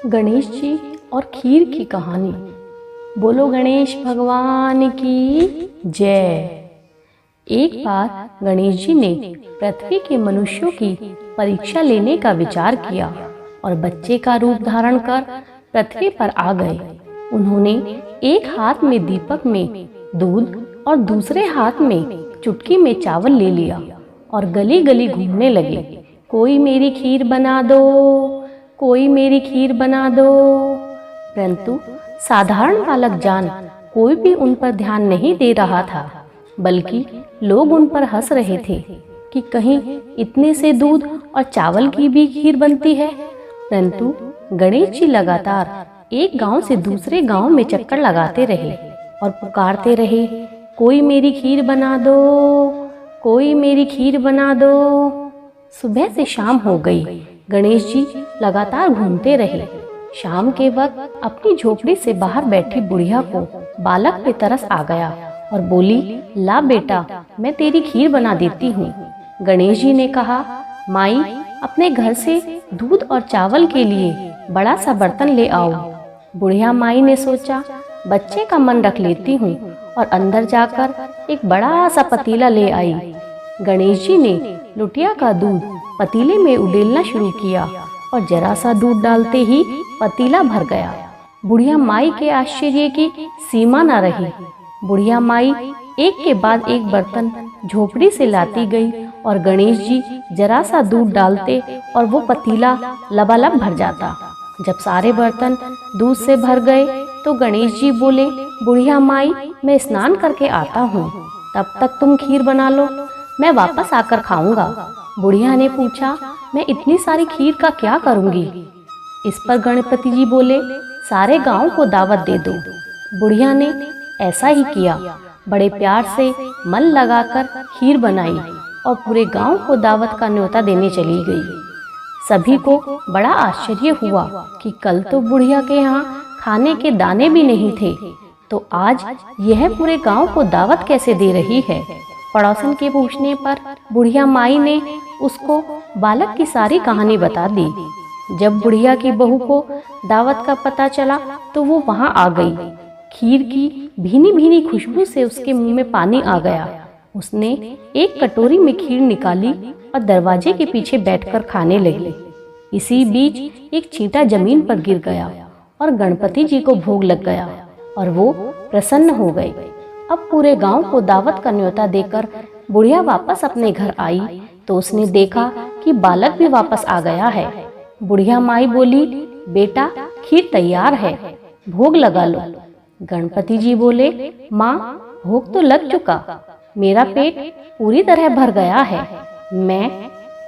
गणेश जी और खीर की कहानी। बोलो गणेश भगवान की जय। एक बार गणेश जी ने पृथ्वी के मनुष्यों की परीक्षा लेने का विचार किया और बच्चे का रूप धारण कर पृथ्वी पर आ गए। उन्होंने एक हाथ में दीपक में दूध और दूसरे हाथ में चुटकी में चावल ले लिया और गली गली घूमने लगे। कोई मेरी खीर बना दो, कोई मेरी खीर बना दो। परंतु साधारण बालक जान कोई भी उन पर ध्यान नहीं दे रहा था, बल्कि लोग उन पर हंस रहे थे कि कहीं इतने से दूध और चावल की भी खीर बनती है। परंतु गणेश जी लगातार एक गांव से दूसरे गांव में चक्कर लगाते रहे और पुकारते रहे, कोई मेरी खीर बना दो, कोई मेरी खीर बना दो। सुबह से शाम हो गई। गणेश जी लगातार घूमते रहे। शाम के वक्त अपनी झोपड़ी से बाहर बैठी बुढ़िया को बालक पे तरस आ गया और बोली, ला बेटा, मैं तेरी खीर बना देती हूँ। गणेश जी ने कहा, माई, अपने घर से दूध और चावल के लिए बड़ा सा बर्तन ले आओ। बुढ़िया माई ने सोचा, बच्चे का मन रख लेती हूँ, और अंदर जाकर एक बड़ा सा पतीला ले आई। गणेश जी ने लुटिया का दूध पतीले में उडेलना शुरू किया और जरा सा दूध डालते ही पतीला भर गया। बुढ़िया माई के आश्चर्य की सीमा न रही। बुढ़िया माई एक के बाद एक बर्तन झोपड़ी से लाती गई और गणेश जी जरा सा दूध डालते और वो पतीला लबालब भर जाता। जब सारे बर्तन दूध से भर गए तो गणेश जी बोले, बुढ़िया माई, मैं स्नान करके आता हूँ, तब तक तुम खीर बना लो, मैं वापस आकर खाऊंगा। बुढ़िया ने पूछा, मैं इतनी सारी खीर का क्या करूंगी? इस पर गणपति जी बोले, सारे गांव को दावत दे दो। बुढ़िया ने ऐसा ही किया। बड़े प्यार से मन लगाकर खीर बनाई और पूरे गांव को दावत का न्योता देने चली गई। सभी को बड़ा आश्चर्य हुआ कि कल तो बुढ़िया के यहाँ खाने के दाने भी नहीं थे, तो आज यह पूरे गांव को दावत कैसे दे रही है। पड़ोसन के पूछने पर बुढ़िया माई ने उसको बालक की सारी कहानी बता दी। जब बुढ़िया की बहू को दावत का पता चला तो वो वहां आ गई। खीर की भीनी भीनी खुशबू से उसके मुंह में पानी आ गया। उसने एक कटोरी में खीर निकाली और दरवाजे के पीछे बैठकर खाने लगी। इसी बीच एक छींटा जमीन पर गिर गया और गणपति जी को भोग लग गया और वो प्रसन्न हो गए। अब पूरे गांव को दावत का न्योता देकर बुढ़िया वापस अपने घर आई तो उसने देखा कि बालक भी वापस आ गया है। बुढ़िया माई बोली, बेटा, खीर तैयार है, भोग लगा लो। गणपति जी बोले, माँ, भोग तो लग चुका, मेरा पेट पूरी तरह भर गया है, मैं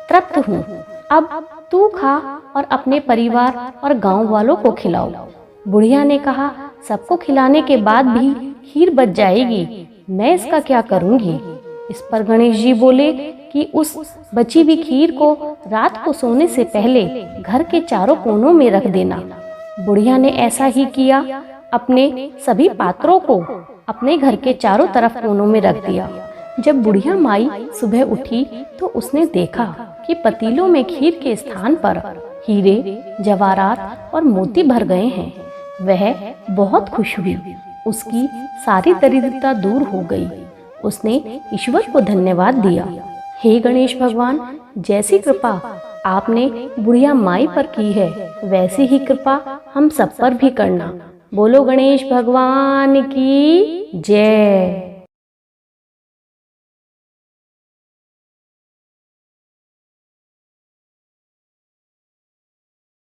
तृप्त हूँ। अब तू खा और अपने परिवार और गांव वालों को खिलाओ। बुढ़िया ने कहा, सबको खिलाने के बाद भी खीर बच जाएगी, मैं इसका क्या करूंगी? इस पर गणेश जी बोले कि उस बची हुई खीर को रात को सोने से पहले घर के चारों कोनों में रख देना। बुढ़िया ने ऐसा ही किया। अपने सभी पात्रों को अपने घर के चारों तरफ कोनों में रख दिया। जब बुढ़िया माई सुबह उठी तो उसने देखा कि पतीलों में खीर के स्थान पर हीरे, जवाहरात और मोती भर गए हैं। वह बहुत खुश हुई। उसकी सारी दरिद्रता दूर हो गई। उसने ईश्वर को धन्यवाद दिया। हे गणेश भगवान, जैसी कृपा आपने बुढ़िया माई पर की है, वैसी ही कृपा हम सब पर भी करना। बोलो गणेश भगवान की जय।